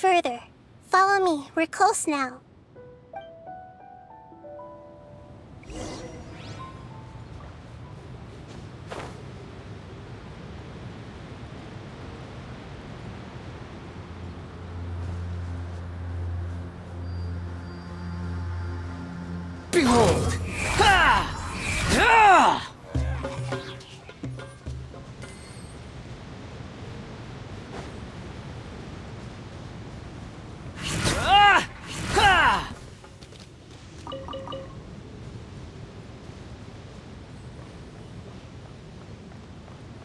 further. Follow me, we're close now. Behold! Ha! Ah! Ah! Ha!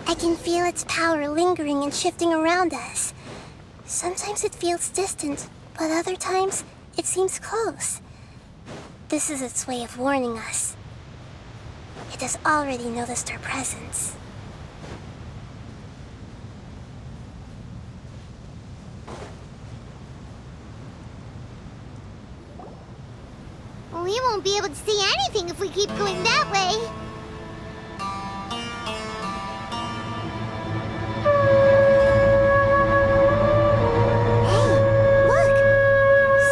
I can feel its power lingering and shifting around us. Sometimes it feels distant, but other times it seems close. This is its way of warning us. It has already noticed our presence. We won't be able to see anything if we keep going that way. Hey, look!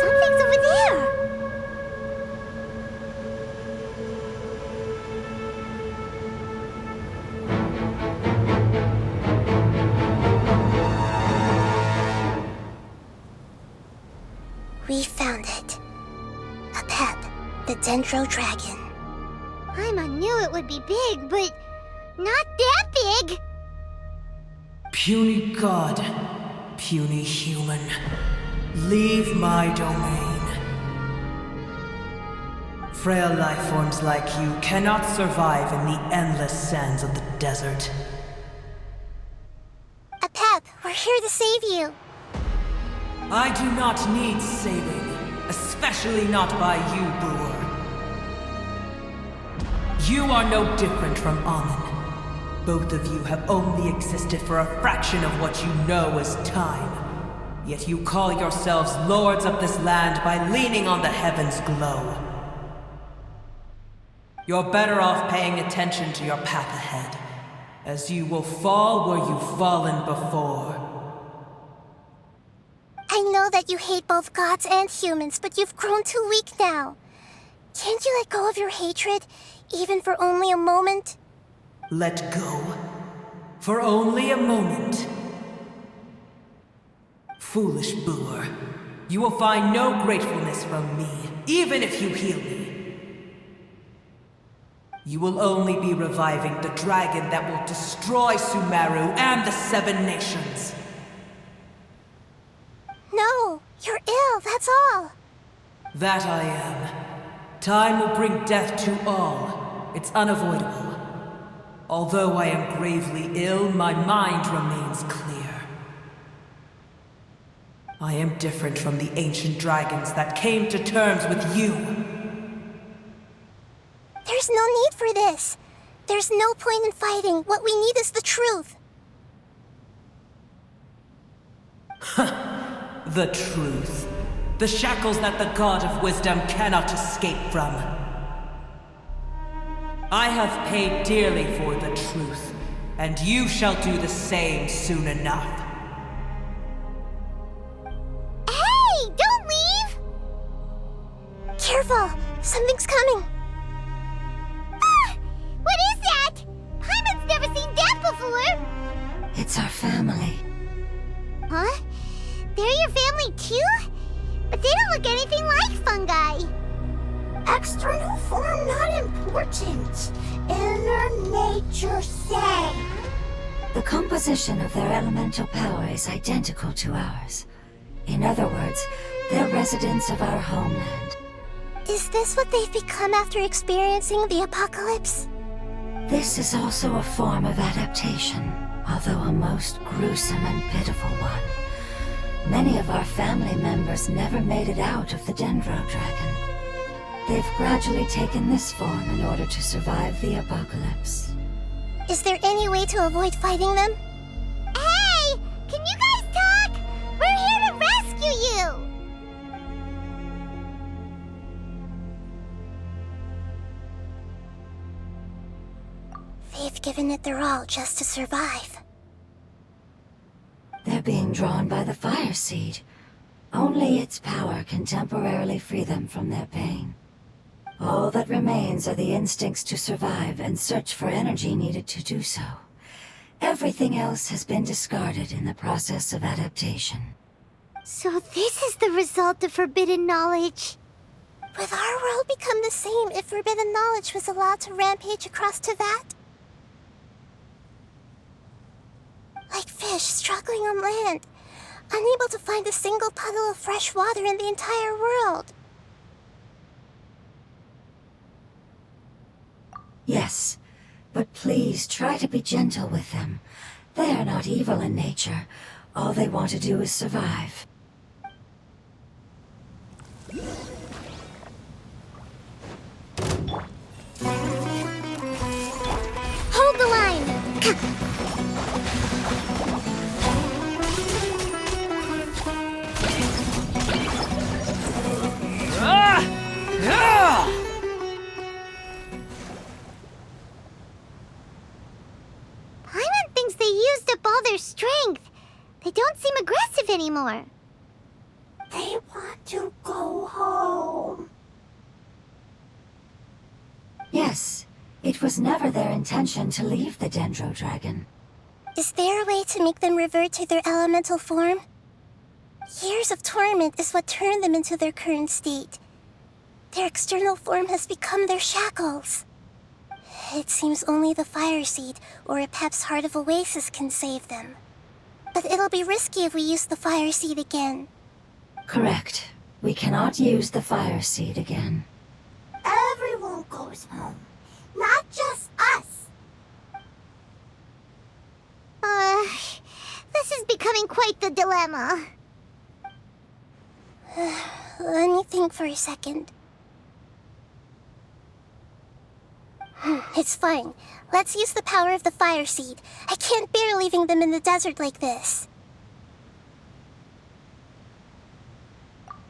Something's over there! We found it. Apep, the Dendro Dragon. Paimon knew it would be big, but not that big! Puny god, puny human, leave my domain. Frail life forms like you cannot survive in the endless sands of the desert. Apep, we're here to save you. I do not need saving, especially not by you, Boor. You are no different from Amun. Both of you have only existed for a fraction of what you know as time. Yet you call yourselves lords of this land by leaning on the heavens' glow. You're better off paying attention to your path ahead, as you will fall where you've fallen before. I know that you hate both gods and humans, but you've grown too weak now. Can't you let go of your hatred, even for only a moment? Let go? For only a moment? Foolish Boor. You will find no gratefulness from me, even if you heal me. You will only be reviving the dragon that will destroy Sumeru and the Seven Nations. No, you're ill, that's all. That I am. Time will bring death to all. It's unavoidable. Although I am gravely ill, my mind remains clear. I am different from the ancient dragons that came to terms with you. There's no need for this. There's no point in fighting. What we need is the truth. The truth. The shackles that the God of Wisdom cannot escape from. I have paid dearly for the truth, and you shall do the same soon enough. Hey, don't leave! Careful, something's coming. Ah! What is that? Paimon's never seen that before! It's our family. Huh? They're your family too? But they don't look anything like fungi. External form not important. Inner nature say. The composition of their elemental power is identical to ours. In other words, they're residents of our homeland. Is this what they've become after experiencing the apocalypse? This is also a form of adaptation, although a most gruesome and pitiful one. Many of our family members never made it out of the Dendro Dragon. They've gradually taken this form in order to survive the apocalypse. Is there any way to avoid fighting them? Hey! Can you guys talk? We're here to rescue you! They've given it their all just to survive. They're being drawn by the fire seed. Only its power can temporarily free them from their pain. All that remains are the instincts to survive and search for energy needed to do so. Everything else has been discarded in the process of adaptation. So this is the result of forbidden knowledge. Would our world become the same if forbidden knowledge was allowed to rampage across Teyvat? Like fish struggling on land, unable to find a single puddle of fresh water in the entire world. Yes, but please try to be gentle with them. They are not evil in nature. All they want to do is survive. Hold the line! Paimon thinks they used up all their strength. They don't seem aggressive anymore. They want to go home. Yes, it was never their intention to leave the Dendro Dragon. Is there a way to make them revert to their elemental form? Years of torment is what turned them into their current state. Their external form has become their shackles. It seems only the Fire Seed or Apep's Heart of Oasis can save them. But it'll be risky if we use the Fire Seed again. Correct. We cannot use the Fire Seed again. Everyone goes home, not just us. This is becoming quite the dilemma. Let me think for a second. It's fine. Let's use the power of the Fire Seed. I can't bear leaving them in the desert like this.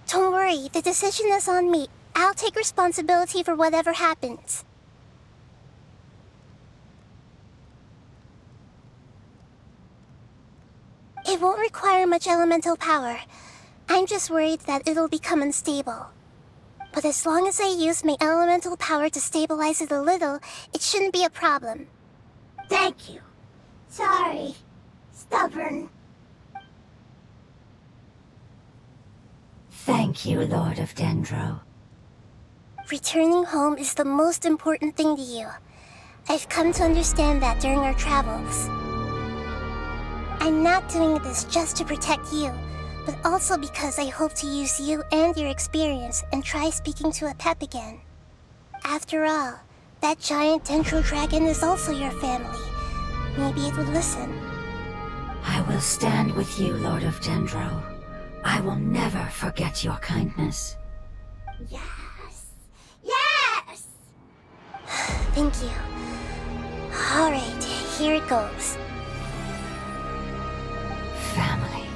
Don't worry, the decision is on me. I'll take responsibility for whatever happens. It won't require much elemental power. I'm just worried that it'll become unstable. But as long as I use my elemental power to stabilize it a little, it shouldn't be a problem. Thank you. Sorry. Stubborn. Thank you, Lord of Dendro. Returning home is the most important thing to you. I've come to understand that during our travels. I'm not doing this just to protect you, but also because I hope to use you and your experience and try speaking to Apep again. After all, that giant Dendro Dragon is also your family. Maybe it would listen. I will stand with you, Lord of Dendro. I will never forget your kindness. Yes! Yes! Thank you. Alright, here it goes. Family.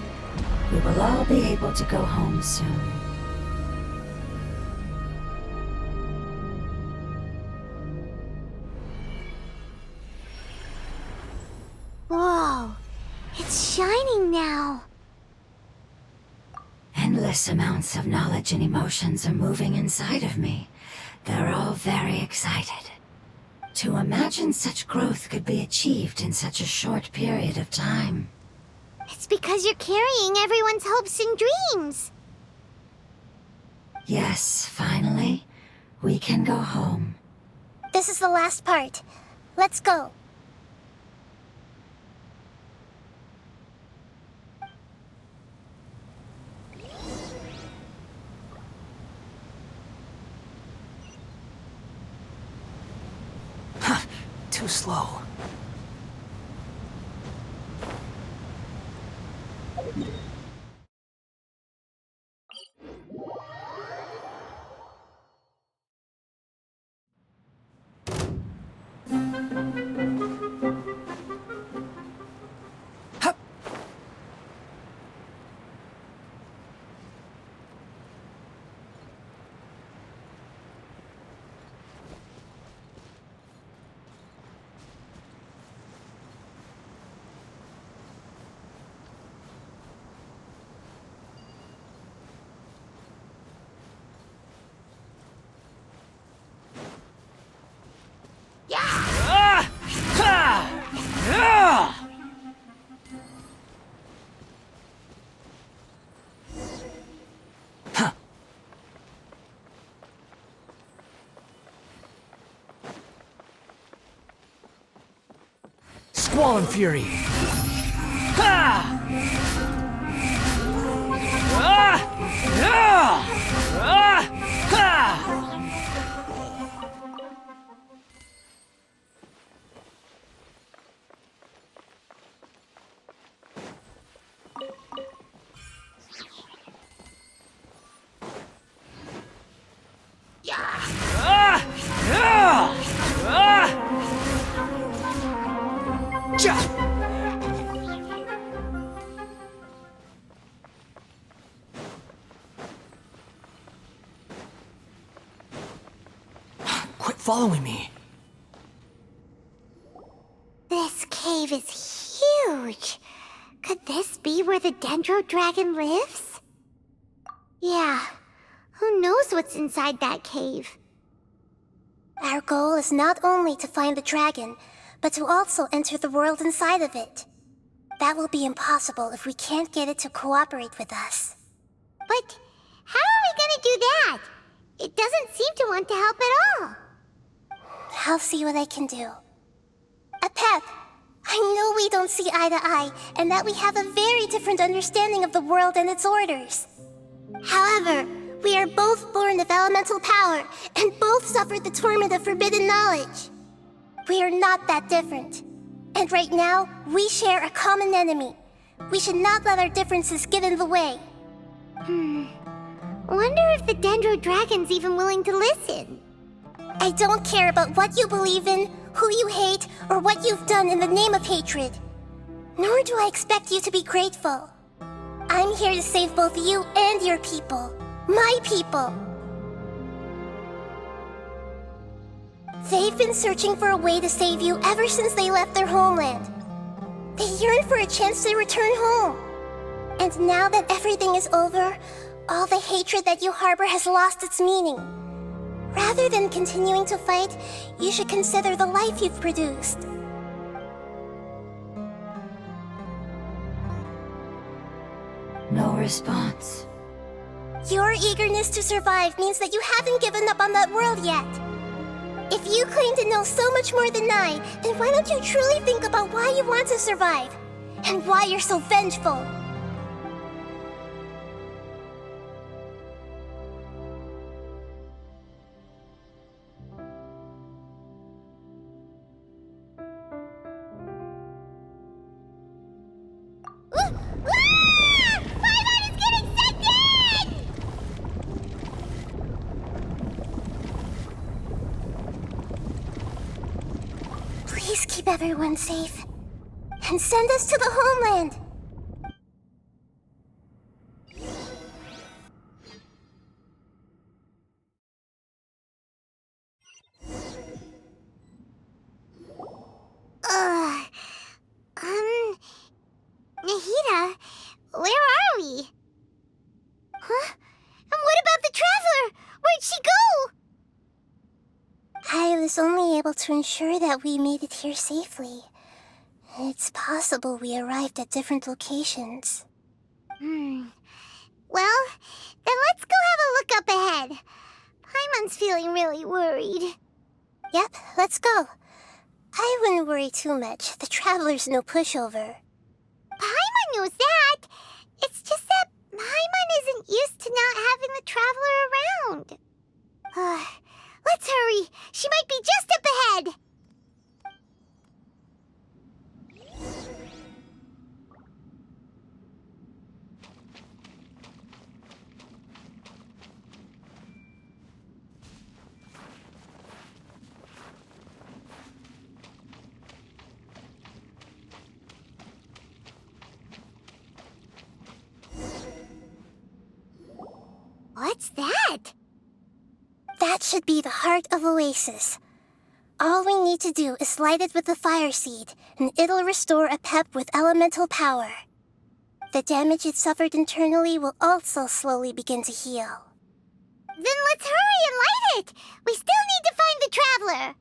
We will all be able to go home soon. Whoa, it's shining now. Endless amounts of knowledge and emotions are moving inside of me. They're all very excited. To imagine such growth could be achieved in such a short period of time. It's because you're carrying everyone's hopes and dreams. Yes, finally, we can go home. This is the last part. Let's go. Too slow. Hup. Swollen Fury! Ha! Ah! Ah! Ah! Ha! Ah! Ah! Ah! Ja! Quit following me. This cave is huge. Could this be where the Dendro Dragon lives? Yeah. Who knows what's inside that cave? Our goal is not only to find the dragon, but to also enter the world inside of it. That will be impossible if we can't get it to cooperate with us. But how are we gonna do that? It doesn't seem to want to help at all. I'll see what I can do. Apep, I know we don't see eye to eye, and that we have a very different understanding of the world and its orders. However, we are both born of elemental power, and both suffered the torment of forbidden knowledge. We are not that different. And right now, we share a common enemy. We should not let our differences get in the way. Wonder if the Dendro Dragon's even willing to listen. I don't care about what you believe in, who you hate, or what you've done in the name of hatred. Nor do I expect you to be grateful. I'm here to save both you and your people. My people. They've been searching for a way to save you ever since they left their homeland. They yearn for a chance to return home. And now that everything is over, all the hatred that you harbor has lost its meaning. Rather than continuing to fight, you should consider the life you've produced. No response. Your eagerness to survive means that you haven't given up on that world yet. If you claim to know so much more than I, then why don't you truly think about why you want to survive? And why you're so vengeful? Paimon is getting sucked in! Please keep everyone safe. And send us to the homeland. Nahida, where are we? Huh? And what about the Traveler? Where'd she go? I was only able to ensure that we made it here safely. It's possible we arrived at different locations. Well, then let's go have a look up ahead. Paimon's feeling really worried. Yep, let's go. I wouldn't worry too much. The Traveler's no pushover. Paimon knows that. It's just that Paimon isn't used to not having the Traveler around. Let's hurry. She might be just up ahead. What's that? That should be the heart of Oasis. All we need to do is light it with the fire seed, and it'll restore Apep with elemental power. The damage it suffered internally will also slowly begin to heal. Then let's hurry and light it! We still need to find the Traveler!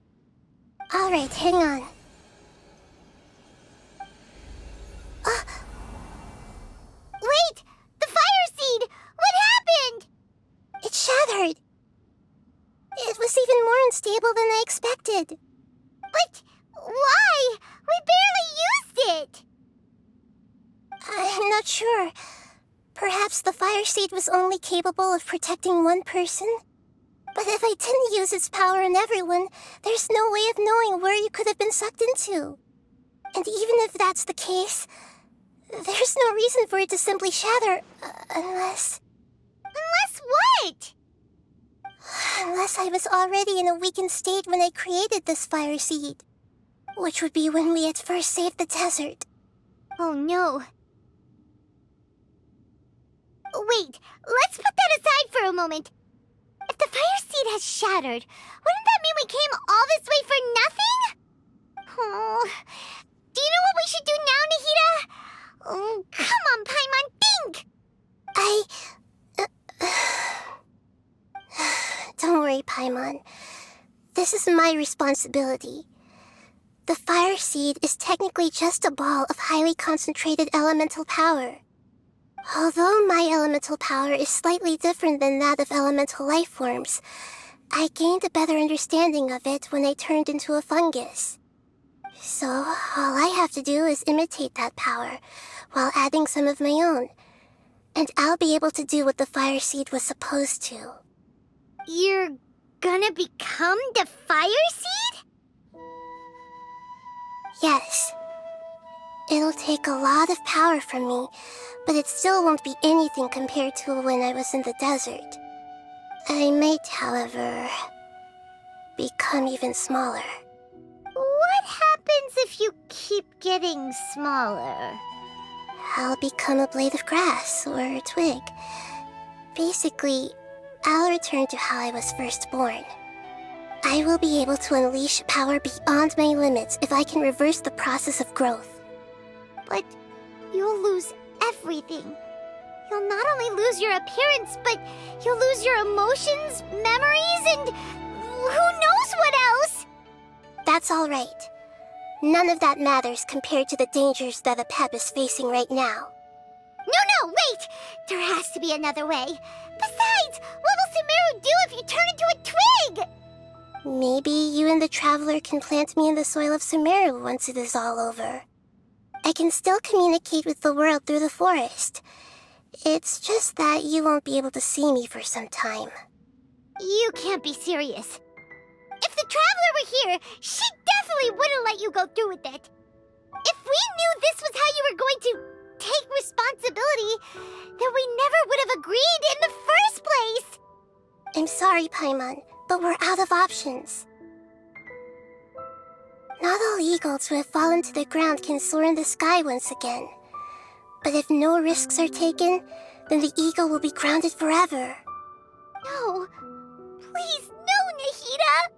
Alright, hang on. Wait! The fire seed! What happened? It shattered. It was even more unstable than I expected. But why? We barely sure. Perhaps the fire seed was only capable of protecting one person? But if I didn't use its power on everyone, there's no way of knowing where you could have been sucked into. And even if that's the case, there's no reason for it to simply shatter, unless... Unless what? Unless I was already in a weakened state when I created this fire seed. Which would be when we had first saved the desert. Oh no. Wait, let's put that aside for a moment. If the fire seed has shattered, wouldn't that mean we came all this way for nothing? Oh, do you know what we should do now, Nahida? Oh, come on, Paimon, think! Don't worry, Paimon. This is my responsibility. The fire seed is technically just a ball of highly concentrated elemental power. Although my elemental power is slightly different than that of elemental life forms, I gained a better understanding of it when I turned into a fungus. So, all I have to do is imitate that power, while adding some of my own. And I'll be able to do what the fire seed was supposed to. You're gonna become the fire seed? Yes. It'll take a lot of power from me, but it still won't be anything compared to when I was in the desert. I might, however, become even smaller. What happens if you keep getting smaller? I'll become a blade of grass or a twig. Basically, I'll return to how I was first born. I will be able to unleash power beyond my limits if I can reverse the process of growth. But you'll lose everything. You'll not only lose your appearance, but you'll lose your emotions, memories, and who knows what else? That's all right. None of that matters compared to the dangers that Apep is facing right now. No, wait! There has to be another way. Besides, what will Sumeru do if you turn into a twig? Maybe you and the Traveler can plant me in the soil of Sumeru once it is all over. I can still communicate with the world through the forest. It's just that you won't be able to see me for some time. You can't be serious. If the Traveler were here, she definitely wouldn't let you go through with it. If we knew this was how you were going to take responsibility, then we never would have agreed in the first place. I'm sorry, Paimon, but we're out of options. Not all eagles who have fallen to the ground can soar in the sky once again. But if no risks are taken, then the eagle will be grounded forever. No. Please, no, Nahida!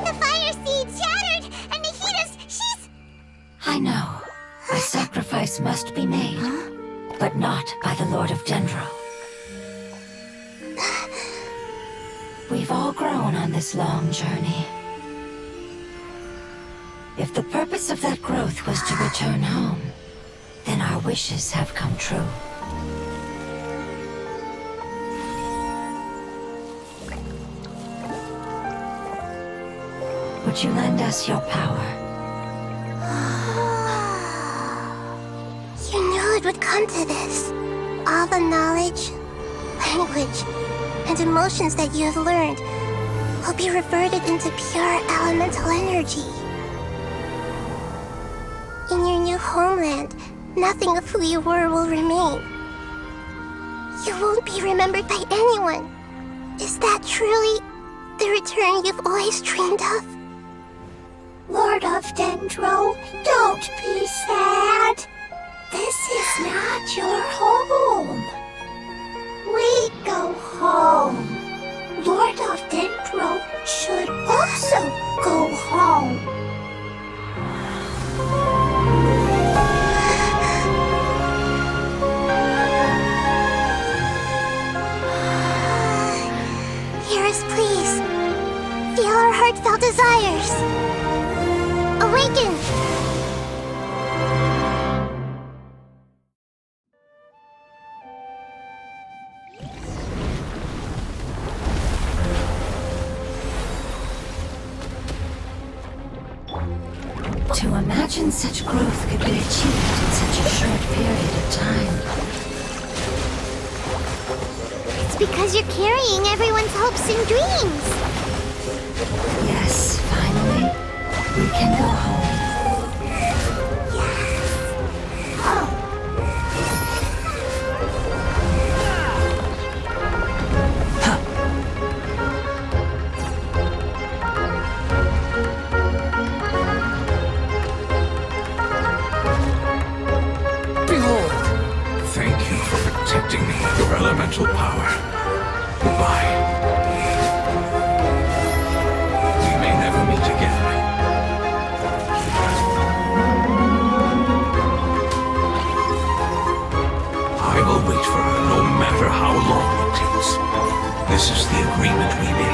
The fire seed shattered, and Nahida's, she's... I know. A sacrifice must be made, but not by the Lord of Dendro. We've all grown on this long journey. If the purpose of that growth was to return home, then our wishes have come true. Would you lend us your power? You knew it would come to this. All the knowledge, language, and emotions that you have learned will be reverted into pure elemental energy. In your new homeland, nothing of who you were will remain. You won't be remembered by anyone. Is that truly the return you've always dreamed of? Lord of Dendro, don't be sad. This is not your home. We go home. Lord of Dendro should also go home. Hear us, please. Feel our heartfelt desires. Awaken! imagine such growth could be achieved in such a short period of time. It's because you're carrying everyone's hopes and dreams. Yes, finally, we can go home. Thank you for protecting me with your elemental power. Goodbye. We may never meet again. I will wait for her no matter how long it takes. This is the agreement we made.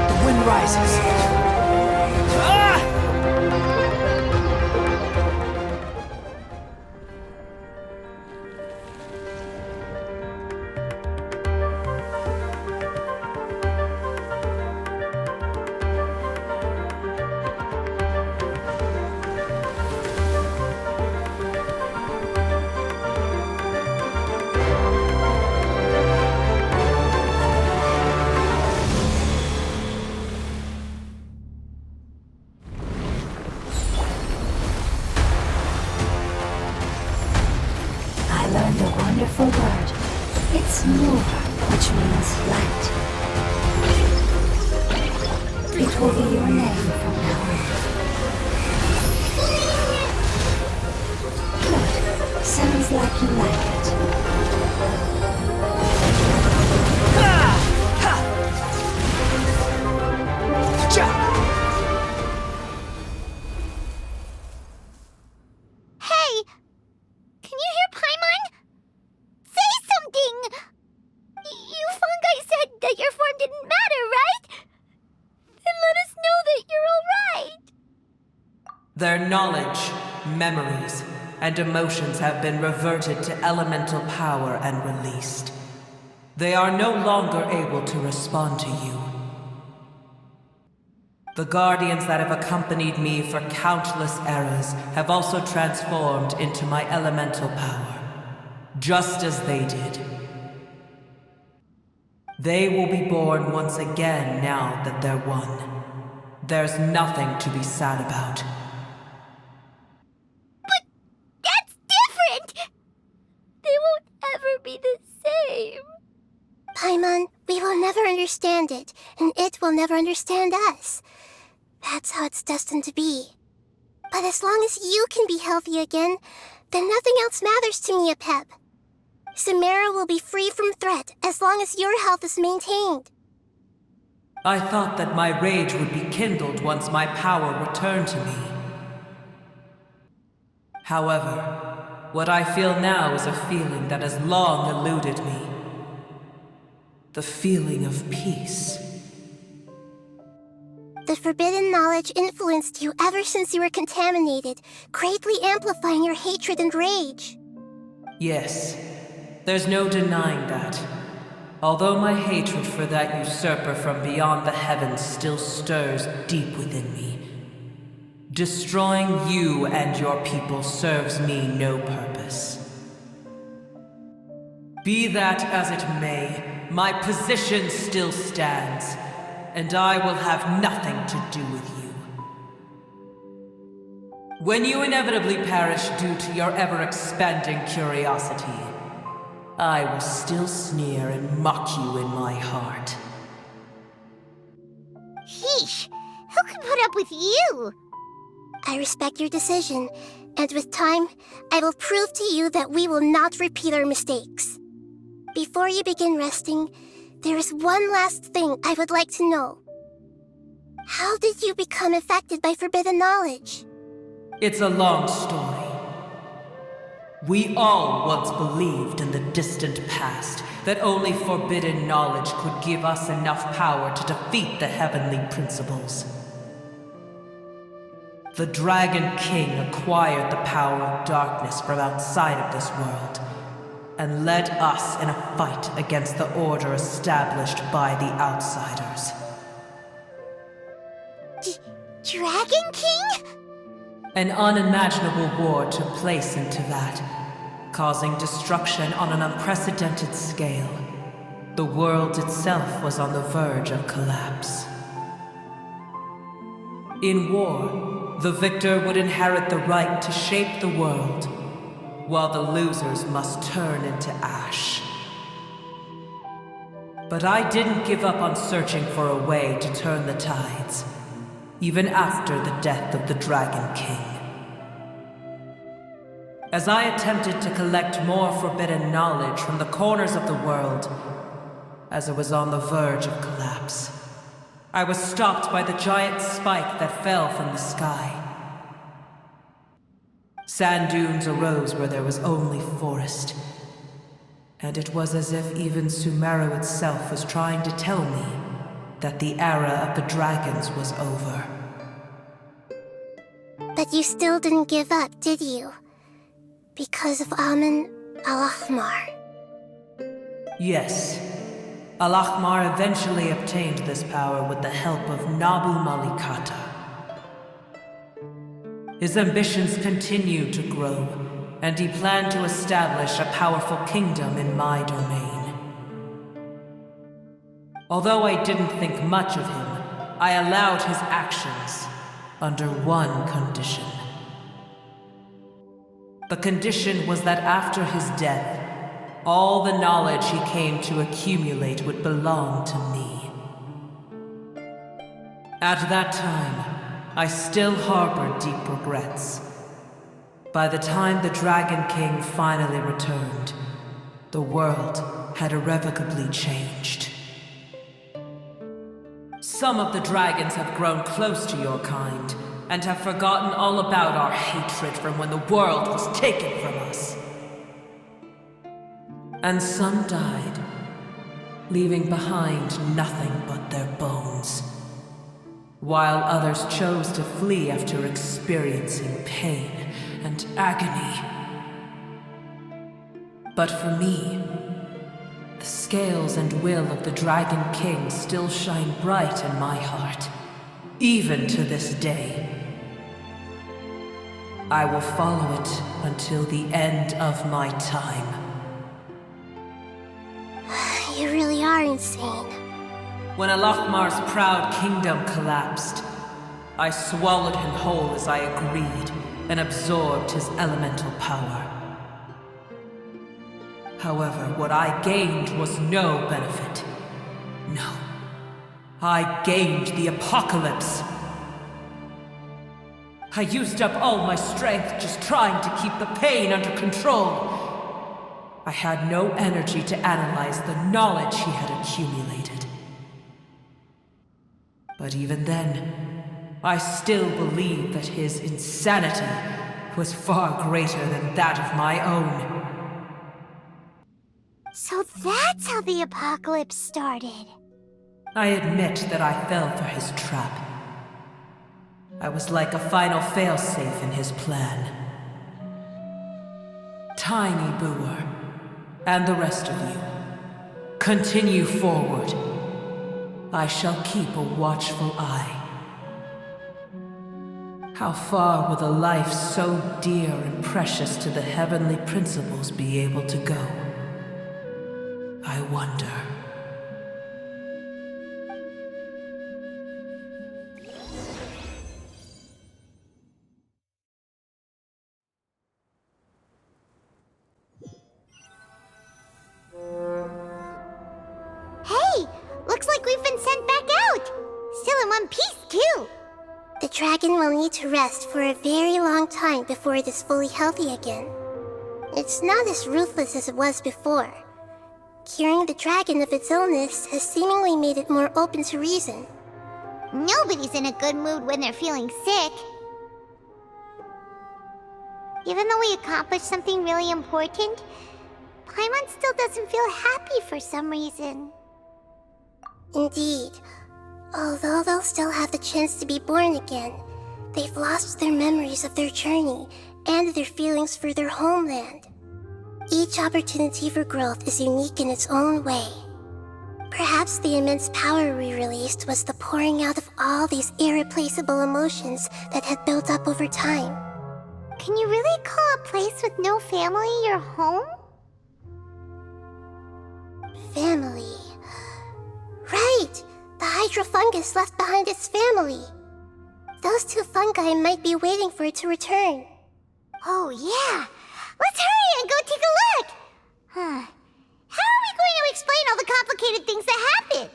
The wind rises. Wonderful word. It's Nur, which means light. It will be your name from now on. Good. Sounds like you like it. Hey! Can you hear Paimon? Say something! You fungi said that your form didn't matter, right? Then let us know that you're alright! Their knowledge, memories, and emotions have been reverted to elemental power and released. They are no longer able to respond to you. The guardians that have accompanied me for countless eras have also transformed into my elemental power, just as they did. They will be born once again now that they're one. There's nothing to be sad about. But that's different! They won't ever be the same. Paimon, we will never understand it, and it will never understand us. That's how it's destined to be. But as long as you can be healthy again, then nothing else matters to me, Apep. Samara will be free from threat as long as your health is maintained. I thought that my rage would be kindled once my power returned to me. However, what I feel now is a feeling that has long eluded me. The feeling of peace. The forbidden knowledge influenced you ever since you were contaminated, greatly amplifying your hatred and rage. Yes, there's no denying that. Although my hatred for that usurper from beyond the heavens still stirs deep within me, destroying you and your people serves me no purpose. Be that as it may, my position still stands, and I will have nothing to do with you. When you inevitably perish due to your ever-expanding curiosity, I will still sneer and mock you in my heart. Heesh! Who can put up with you? I respect your decision, and with time, I will prove to you that we will not repeat our mistakes. Before you begin resting, there is one last thing I would like to know. How did you become affected by forbidden knowledge? It's a long story. We all once believed in the distant past that only forbidden knowledge could give us enough power to defeat the heavenly principles. The Dragon King acquired the power of darkness from outside of this world, and led us in a fight against the order established by the outsiders. Dragon King? An unimaginable war took place into that, causing destruction on an unprecedented scale. The world itself was on the verge of collapse. In war, the victor would inherit the right to shape the world, while the losers must turn into ash. But I didn't give up on searching for a way to turn the tides, even after the death of the Dragon King. As I attempted to collect more forbidden knowledge from the corners of the world, as it was on the verge of collapse, I was stopped by the giant spike that fell from the sky. Sand dunes arose where there was only forest, and it was as if even Sumeru itself was trying to tell me that the era of the dragons was over. But you still didn't give up, did you? Because of Amun Al-Ahmar. Yes. Al-Ahmar eventually obtained this power with the help of Nabu Malikata. His ambitions continued to grow, and he planned to establish a powerful kingdom in my domain. Although I didn't think much of him, I allowed his actions under one condition. The condition was that after his death, all the knowledge he came to accumulate would belong to me. At that time, I still harbored deep regrets. By the time the Dragon King finally returned, the world had irrevocably changed. Some of the dragons have grown close to your kind, and have forgotten all about our hatred from when the world was taken from us. And some died, leaving behind nothing but their bones, while others chose to flee after experiencing pain and agony. But for me, the scales and will of the Dragon King still shine bright in my heart, even to this day. I will follow it until the end of my time. You really are insane. When Al-Ahmar's proud kingdom collapsed, I swallowed him whole as I agreed and absorbed his elemental power. However, what I gained was no benefit. No. I gained the apocalypse. I used up all my strength just trying to keep the pain under control. I had no energy to analyze the knowledge he had accumulated. But even then, I still believed that his insanity was far greater than that of my own. So that's how the apocalypse started. I admit that I fell for his trap. I was like a final failsafe in his plan. Tiny Booer, and the rest of you, continue forward. I shall keep a watchful eye. How far will a life so dear and precious to the heavenly principles be able to go? I wonder. Hey! Looks like we've been sent back out! Still in one piece, too! The dragon will need to rest for a very long time before it is fully healthy again. It's not as ruthless as it was before. Curing the dragon of its illness has seemingly made it more open to reason. Nobody's in a good mood when they're feeling sick. Even though we accomplished something really important, Paimon still doesn't feel happy for some reason. Indeed. Although they'll still have the chance to be born again, they've lost their memories of their journey and their feelings for their homeland. Each opportunity for growth is unique in its own way. Perhaps the immense power we released was the pouring out of all these irreplaceable emotions that had built up over time. Can you really call a place with no family your home? Family. Right! The hydrofungus left behind its family. Those two fungi might be waiting for it to return. Oh yeah! Let's hurry and go take a look! Huh. How are we going to explain all the complicated things that happened?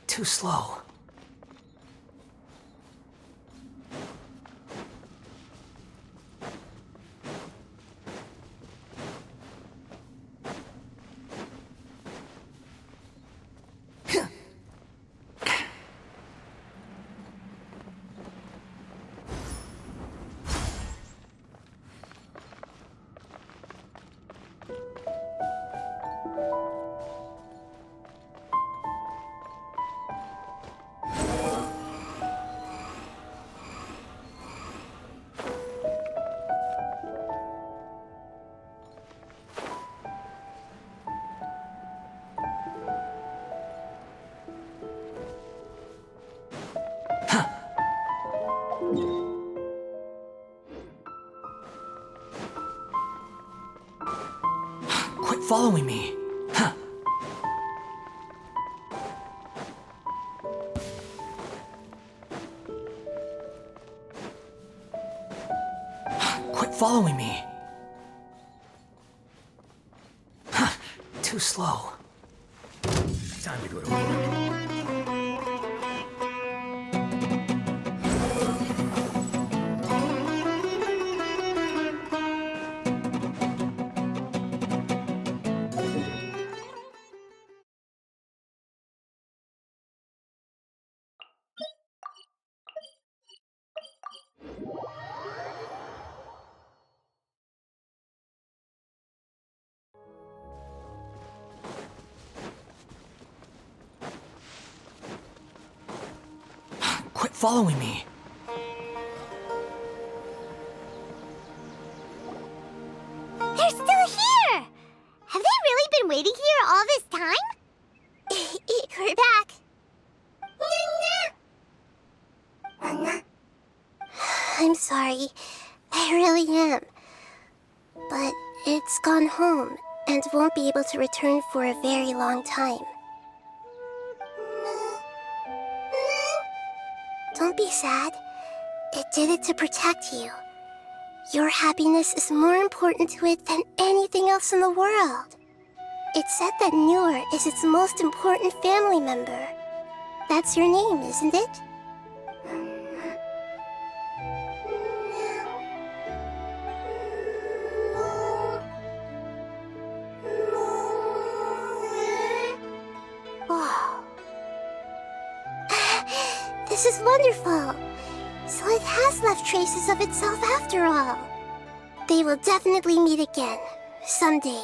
Too slow. Quit following me. Huh. Quit following me. Too slow. Time to go to work. Quit following me. They're still here! Have they really been waiting here all this time? We're back. I'm sorry. I really am. But it's gone home and won't be able to return for a very long time. Don't be sad. It did it to protect you. Your happiness is more important to it than anything else in the world. It said that Newer is its most important family member. That's your name, isn't it? Wow. This is wonderful. So it has left traces of itself after all. They will definitely meet again, someday.